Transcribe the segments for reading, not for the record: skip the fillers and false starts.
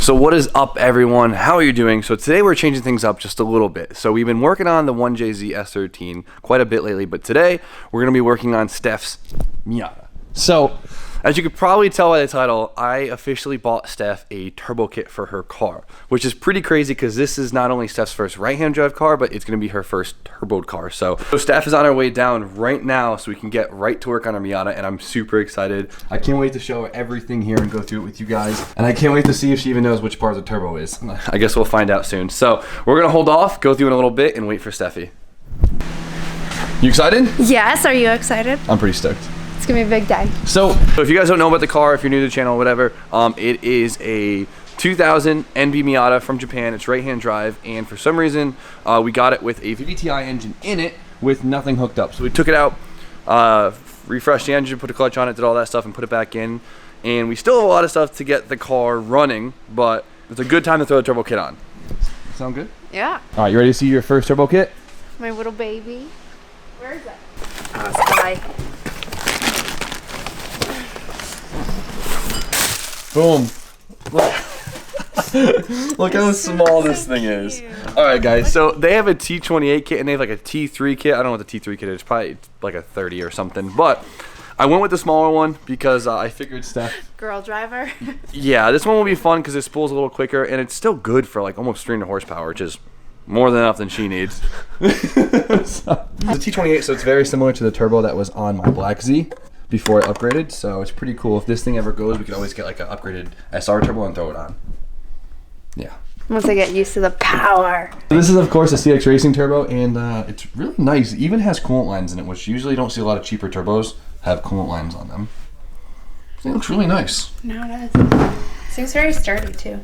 So what is up, everyone? How are you doing? So today we're changing things up just a little bit. So we've been working on the 1JZ S13 quite a bit lately, but today we're going to be working on Steph's Miata. So as you could probably tell by the title, I officially bought Steph a turbo kit for her car, which is pretty crazy because this is not only Steph's first right-hand drive car, but it's going to be her first turboed car. So Steph is on her way down right now so we can get right to work on her Miata, and I'm super excited. I can't wait to show her everything here and go through it with you guys, and I can't wait to see if she even knows which part of the turbo is. I guess we'll find out soon. So we're going to hold off, go through in a little bit, and wait for Steffi. You excited? Yes, are you excited? I'm pretty stoked. It's gonna be a big day. So if you guys don't know about the car, if you're new to the channel, whatever, it is a 2000 NB Miata from Japan. It's right-hand drive, and for some reason, we got it with a VVTi engine in it with nothing hooked up. So we took it out, refreshed the engine, put a clutch on it, did all that stuff, and put it back in. And we still have a lot of stuff to get the car running, but it's a good time to throw the turbo kit on. Sound good? Yeah. All right, you ready to see your first turbo kit? My little baby. Where is it? Oh, it's high. Boom. Look how small this thing is. All right, guys, so they have a T28 kit and they have like a T3 kit. I don't know what the T3 kit is, probably like a 30 or something, but I went with the smaller one because I figured Steph. Girl driver. Yeah, this one will be fun because it spools a little quicker and it's still good for like almost 300 horsepower, which is more than enough than she needs. It's a T28, so it's very similar to the turbo that was on my Black Z before I upgraded, so it's pretty cool. If this thing ever goes, we could always get like an upgraded SR turbo and throw it on. Yeah. Once I get used to the power. So this is of course a CX Racing turbo, and it's really nice. It even has coolant lines in it, which you usually don't see a lot of cheaper turbos have coolant lines on them. It looks really nice. No, it does. Seems very sturdy too.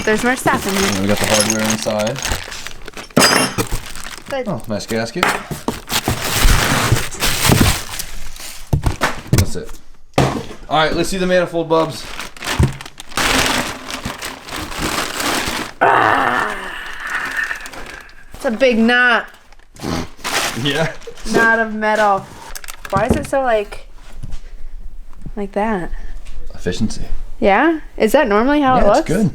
There's more stuff in here. And we got the hardware inside. Good. Oh, nice gasket. That's it. All right, let's see the manifold, bubs. It's a big knot. Yeah. Knot of metal. Why is it so like that? Efficiency. Yeah? Is that normally how it looks? It's good.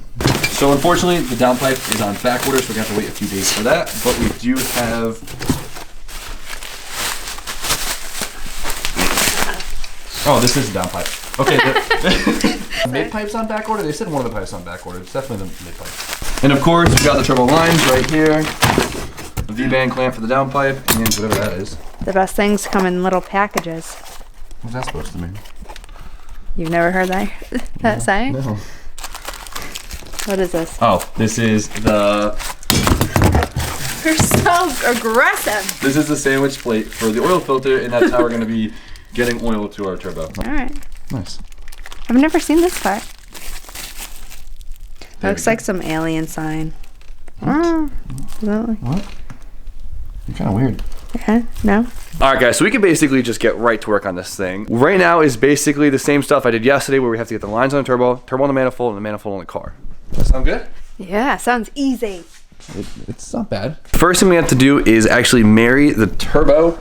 So unfortunately, the downpipe is on back order, so we're gonna have to wait a few days for that. But we do have. Oh, this is the downpipe. Okay, the mid pipe's on back order. They said one of the pipes on back order. It's definitely the mid pipe. And of course, we've got the turbo lines right here. The V-band clamp for the downpipe, and whatever that is. The best things come in little packages. What's that supposed to mean? You've never heard that saying? No. What is this? Oh, this is the. You're so aggressive. This is the sandwich plate for the oil filter, and that's how we're going to be getting oil to our turbo. All right. Nice. I've never seen this part. Looks like some alien sign. What? Really? What? You're kind of weird. Yeah, no? All right, guys, so we can basically just get right to work on this thing. Right now is basically the same stuff I did yesterday where we have to get the lines on the turbo on the manifold, and the manifold on the car. That sound good? Yeah, sounds easy. It's not bad. First thing we have to do is actually marry the turbo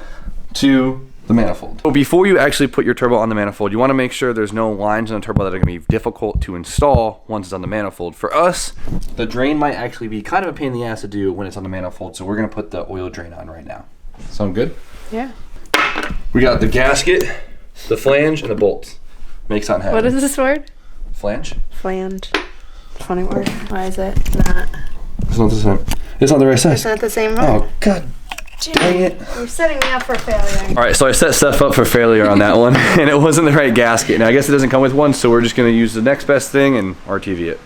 to the manifold. So before you actually put your turbo on the manifold, you want to make sure there's no lines on the turbo that are going to be difficult to install once it's on the manifold. For us, the drain might actually be kind of a pain in the ass to do when it's on the manifold, so we're going to put the oil drain on right now. Sound good? Yeah. We got the gasket, the flange, and the bolts. Make something happen. What is this word? Flange? Flange. Funny word. Why is it not? It's not the same. It's not the right size. It's not the same word. Oh, God dang it. You're setting me up for failure. All right, so I set Steph up for failure on that one, and it wasn't the right gasket. Now, I guess it doesn't come with one, so we're just going to use the next best thing and RTV it.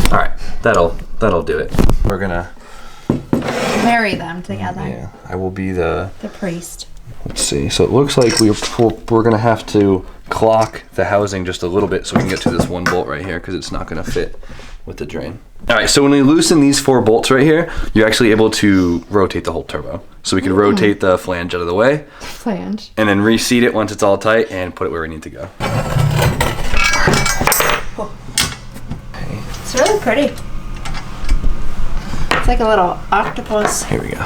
All right, that'll do it. We're going to marry them together. Yeah, I will be the priest. Let's see. So it looks like we're going to have to clock the housing just a little bit so we can get to this one bolt right here because it's not going to fit with the drain. All right, so when we loosen these 4 bolts right here, you're actually able to rotate the whole turbo. So we can rotate the flange out of the way. Flange. And then reseat it once it's all tight and put it where we need to go. Okay. It's really pretty. It's like a little octopus. Here we go.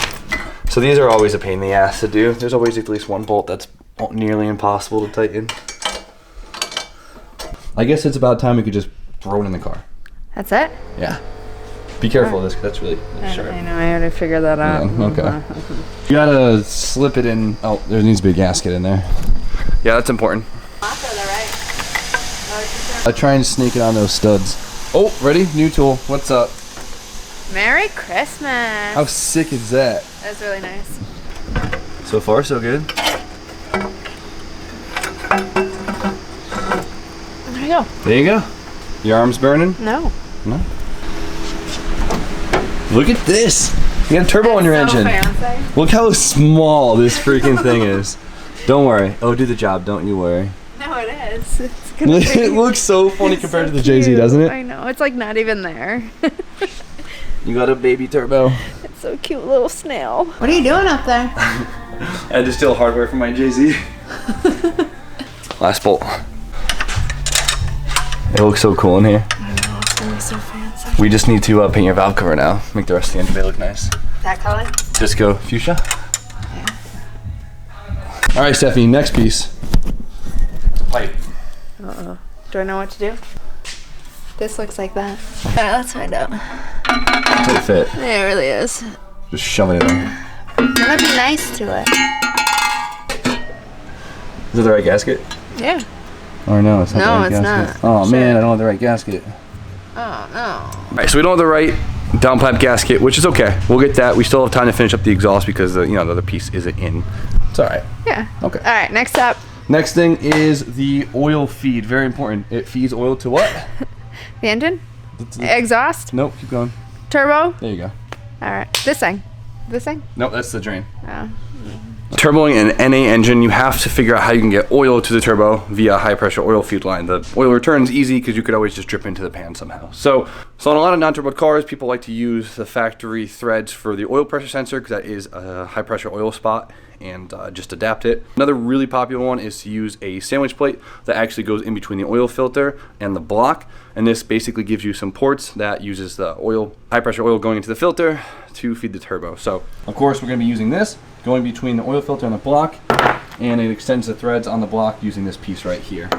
So these are always a pain in the ass to do. There's always at least one bolt that's nearly impossible to tighten. I guess it's about time we could just throw it in the car. That's it? Yeah. Be careful of this, 'cause that's really sharp. I know, I already figured that out. Yeah, okay. You gotta slip it in. Oh, there needs to be a gasket in there. Yeah, that's important. I try and sneak it on those studs. Oh, ready? New tool. What's up? Merry Christmas. How sick is that? That's really nice. So far, so good. There you go. There you go. Your arm's burning? No. No. Look at this. You got a turbo on your engine. Fancy. Look how small this freaking thing is. Don't worry. Oh, do the job. Don't you worry. No, it is. It's gonna be, It looks so funny compared to the JZ, cute. doesn't it? I know. It's like not even there. You got a baby turbo. It's so cute, little snail. What are you doing up there? I had to steal hardware from my JZ. Last bolt. It looks so cool in here. I know. It's gonna be so fancy. We just need to paint your valve cover now. Make the rest of the engine bay look nice. That color? Disco fuchsia. Yeah. All right, Stephanie. Next piece. Pipe. Uh-oh. Do I know what to do? This looks like that. Alright, let's find out. Tight fit. Yeah, it really is. Just shove it in. Wanna be nice to it. Is it the right gasket? Yeah. Or no, it's not No, the right it's gasket. not. Oh man, I don't have the right gasket. Oh no. All right, so we don't have the right downpipe gasket, which is okay. We'll get that. We still have time to finish up the exhaust because the other piece isn't in. It's all right. Yeah. Okay. Alright, next up. Next thing is the oil feed. Very important. It feeds oil to what? The engine? Exhaust? Nope, keep going. Turbo? There you go. Alright. This thing? This thing? Nope, that's the drain. Oh. Turboing an NA engine, you have to figure out how you can get oil to the turbo via high pressure oil feed line. The oil return is easy because you could always just drip into the pan somehow. So on a lot of non-turbo cars, people like to use the factory threads for the oil pressure sensor because that is a high pressure oil spot, and just adapt it. Another really popular one is to use a sandwich plate that actually goes in between the oil filter and the block, and this basically gives you some ports that uses the oil, high pressure oil going into the filter to feed the turbo. So of course we're going to be using this going between the oil filter and the block, and it extends the threads on the block using this piece right here.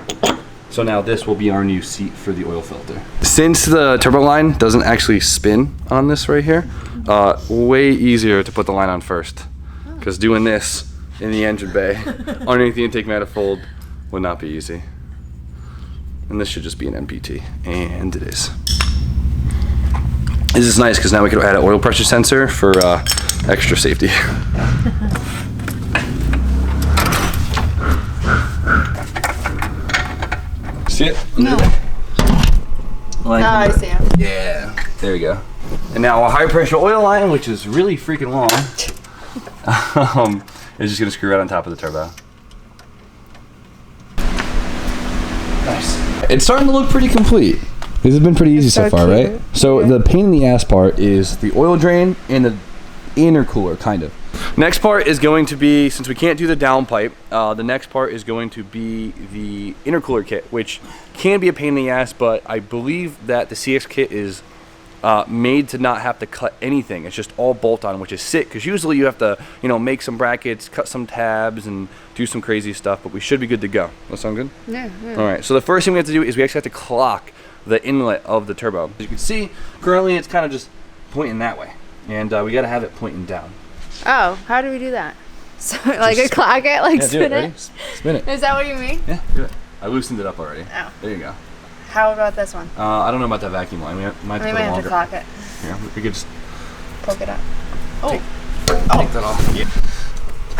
So now this will be our new seat for the oil filter. Since the turbo line doesn't actually spin on this right here, way easier to put the line on first. Because doing this in the engine bay underneath the intake manifold would not be easy. And this should just be an MPT, and it is. This is nice because now we can add an oil pressure sensor for extra safety. See it? No. Like, I see it. Yeah, there you go. And now a high pressure oil line, which is really freaking long, is just gonna screw right on top of the turbo. Nice. It's starting to look pretty complete. This has been pretty easy so far, cute. right? So the pain in the ass part is the oil drain and the intercooler, kind of. Next part is going to be, since we can't do the downpipe, the next part is going to be the intercooler kit, which can be a pain in the ass, but I believe that the CX kit is made to not have to cut anything. It's just all bolt on, which is sick, because usually you have to, make some brackets, cut some tabs, and do some crazy stuff, but we should be good to go. That sound good? Yeah. All right, so the first thing we have to do is we actually have to clock the inlet of the turbo. As you can see, currently it's kind of just pointing that way, and we got to have it pointing down. Oh, how do we do that? So like a clock it, like Yeah, spin do it. it? Ready? Spin it. Is that what you mean? Yeah, do it. I loosened it up already. Oh. There you go. How about this one? I don't know about that vacuum line. We might We have might to have put to it clock it. longer. Yeah, we could just Poke it up. Oh. take that off. Yeah.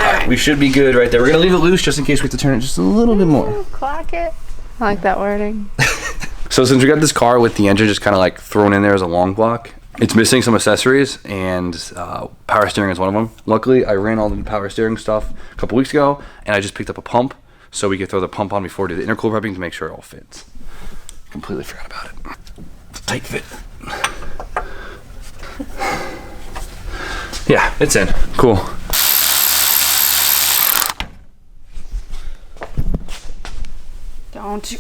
All right, we should be good right there. We're gonna leave it loose just in case we have to turn it just a little bit more. Ooh, clock it. I like that wording. So since we got this car with the engine just kind of like thrown in there as a long block, it's missing some accessories, and power steering is one of them. Luckily, I ran all the power steering stuff a couple weeks ago, and I just picked up a pump so we could throw the pump on before we do the intercooler prepping to make sure it all fits. Completely forgot about it. It's a tight fit. Yeah, it's in. Cool. Don't you?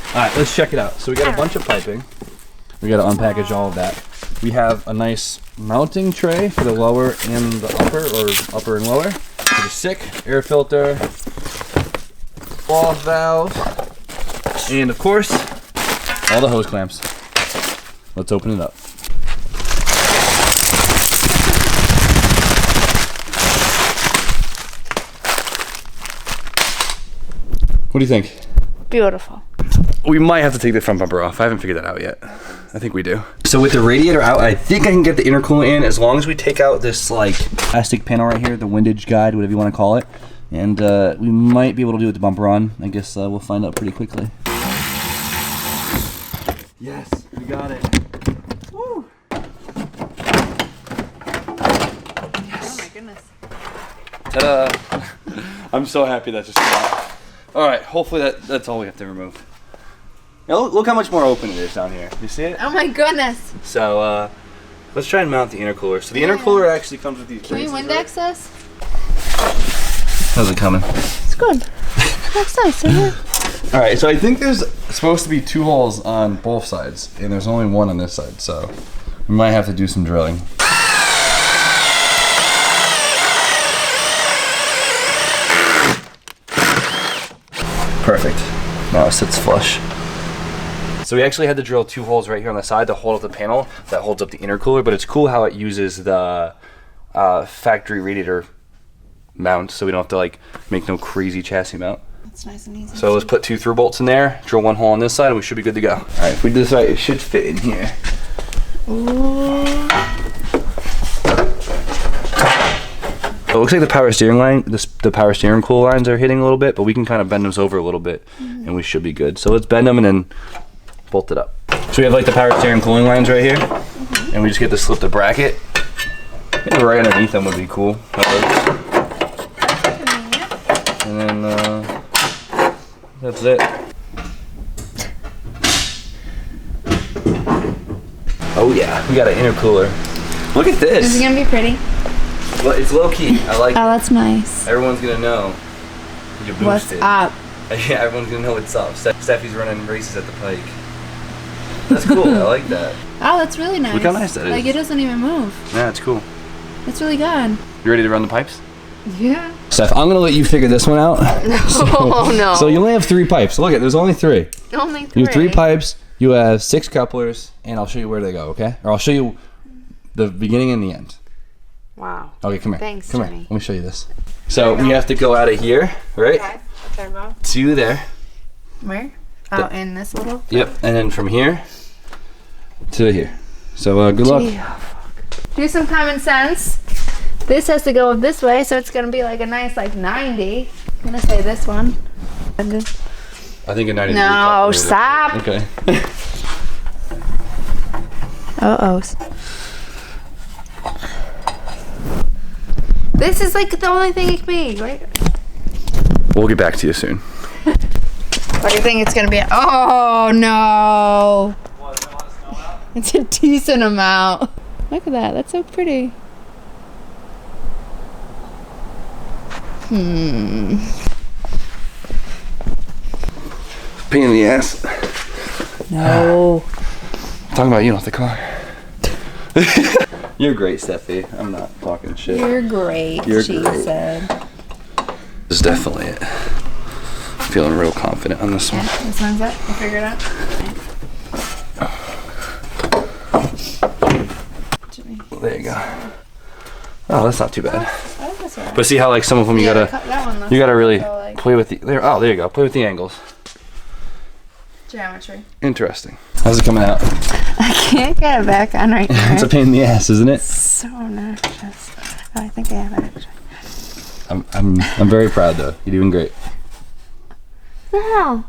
All right, let's check it out. So we got a bunch of piping. We got to unpackage all of that. We have a nice mounting tray for the lower and the upper, or upper and lower. Which is sick. Air filter, off valve, And of course, all the hose clamps. Let's open it up. What do you think? Beautiful. We might have to take the front bumper off. I haven't figured that out yet. I think we do. So with the radiator out, I think I can get the intercooler in as long as we take out this like plastic panel right here, the windage guide, whatever you want to call it. And we might be able to do it with the bumper on. I guess we'll find out pretty quickly. Yes, we got it. Woo. Yes. Oh my goodness. Ta-da. I'm so happy that just came out. All right, hopefully that's all we have to remove. Now look how much more open it is down here. You see it? Oh my goodness. So let's try and mount the intercooler. So the intercooler actually comes with these. Can we Windex this? How's it coming? It's good. That's nice, isn't it? All right, so I think there's supposed to be 2 holes on both sides, and there's only 1 on this side, so we might have to do some drilling. Perfect. Now it sits flush. So we actually had to drill 2 holes right here on the side to hold up the panel that holds up the intercooler, but it's cool how it uses the factory radiator mount, so we don't have to like make no crazy chassis mount. That's nice and easy. So let's put 2 through bolts in there, drill 1 hole on this side, and we should be good to go. All right, if we do this right, it should fit in here. Ooh. It looks like the power steering line, the power steering cool lines are hitting a little bit, but we can kind of bend those over a little bit, and we should be good. So let's bend them and then bolt it up. So we have like the power steering cooling lines right here, and we just get to slip the bracket. Maybe right underneath them would be cool. And then that's it. Oh yeah, we got an intercooler. Look at this. Is it gonna be pretty? Well, it's low key. I like it. Oh, that's nice. Everyone's gonna know. You What's boosted. up? Yeah, everyone's gonna know what's up. Steffi's running races at the pike. That's cool. I like that. Oh, that's really nice. Look how nice that is. Like it doesn't even move. Yeah, it's cool. It's really good. You ready to run the pipes? Yeah. Steph, I'm gonna let you figure this one out. Oh no. So you only have 3 pipes. Look at, there's only 3. Only 3. You have 3 pipes. You have 6 couplers, and I'll show you where they go. Okay? Or I'll show you the beginning and the end. Wow. Okay, come here. Thanks, come Jimmy. here. Let me show you this. So we have to go out of here, right? Okay. Turbo. To there. Where? Oh, in this little? Yep. And then from here to here. So good luck. Do some common sense. This has to go this way, so it's gonna be like a nice like 90. I'm gonna say this one. I think a 90. No, stop. Okay. Uh-oh. This is like the only thing it can be, right? We'll get back to you soon. What do you think it's gonna be? Oh no! It's a decent amount. Look at that. That's so pretty. Pain in the ass. No. I'm talking about you, not the car. You're great, Steffi. I'm not talking shit. You're great, You're she great. said. This is definitely it. Feeling real confident on this one. Yeah, this one's it. You figure it out? Okay. There you go. Oh, that's not too bad. Oh, that's all right. But see how like some of them you Yeah, gotta that one looks you gotta really so, like, play with the there. Oh, there you go. Play with the angles. geometry. Interesting. How's it coming out? I can't get it back on right now. It's a pain in the ass, isn't it? So nauseous. Oh, I think I have it actually. I'm very proud though. You're doing great. No.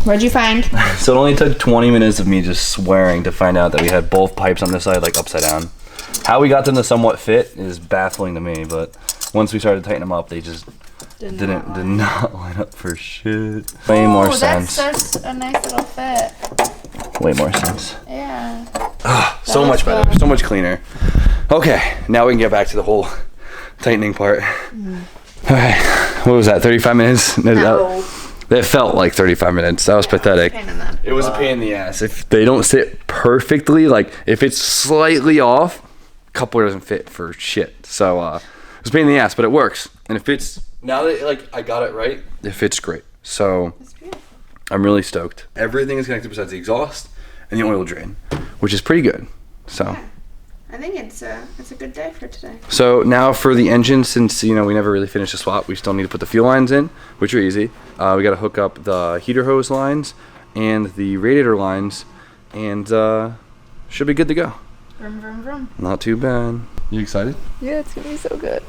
What'd you find? So it only took 20 minutes of me just swearing to find out that we had both pipes on this side like upside down. How we got them to somewhat fit is baffling to me, but once we started tightening them up, they just did not line up for shit. Way more sense. That's a nice little fit. Way more sense. Yeah. So much better, so much cleaner. Okay, now we can get back to the whole tightening part. All right, what was that, 35 minutes? No. That felt like 35 minutes. That was pathetic. It was a pain in the ass. If they don't sit perfectly, like if it's slightly off, coupler doesn't fit for shit. So it's a pain in the ass, but it works. And it fits, now that like I got it right, it fits great. So I'm really stoked. Everything is connected besides the exhaust and the oil drain, which is pretty good. So yeah. I think it's a good day for today. So now for the engine, since we never really finished the swap, we still need to put the fuel lines in, which are easy. We got to hook up the heater hose lines and the radiator lines, and should be good to go. Vroom, vroom, vroom. Not too bad. You excited? Yeah, it's gonna be so good.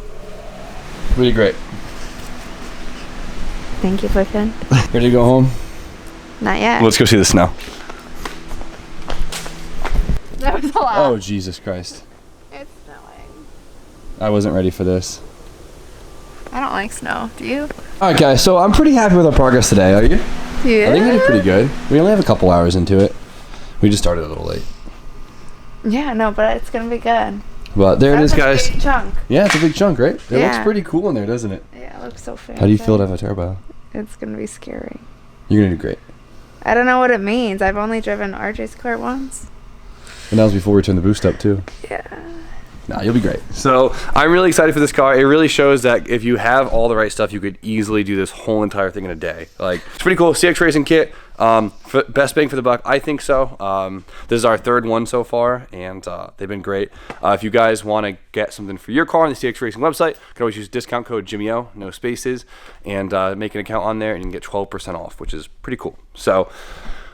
Really great. Thank you, boyfriend. Ready to go home? Not yet. Let's go see the snow. That was a lot. Oh, Jesus Christ. It's snowing. I wasn't ready for this. I don't like snow. Do you? All right, guys, so I'm pretty happy with our progress today. Are you? Yeah. I think we did pretty good. We only have a couple hours into it. We just started a little late. Yeah, no, but it's gonna be good. But there it is, guys. That's a big chunk. Yeah, it's a big chunk, right? It Yeah. looks pretty cool in there, doesn't it? Yeah, it looks so fancy. How do you feel to have a turbo? It's gonna be scary. You're gonna do great. I don't know what it means. I've only driven RJ's car once. And that was before we turned the boost up too. Yeah. Nah, you'll be great. So I'm really excited for this car. It really shows that if you have all the right stuff, you could easily do this whole entire thing in a day. Like, it's pretty cool. CX Racing kit, best bang for the buck. I think so. This is our third one so far, and they've been great. If you guys want to get something for your car on the CX Racing website, you can always use discount code JimmyO, no spaces, and make an account on there, and you can get 12% off, which is pretty cool. So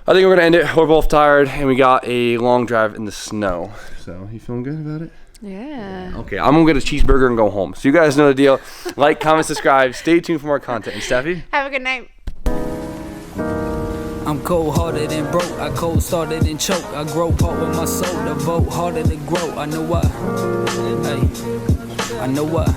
I think we're gonna end it. We're both tired, and we got a long drive in the snow. So you feeling good about it? Yeah. Okay, I'm gonna get a cheeseburger and go home. So you guys know the deal. Like, comment, subscribe. Stay tuned for more content. And Steffi? Have a good night. I'm cold-hearted and broke, I cold-started and choke. I grow part with my soul, devote harder to grow. I know what, hey, I know what.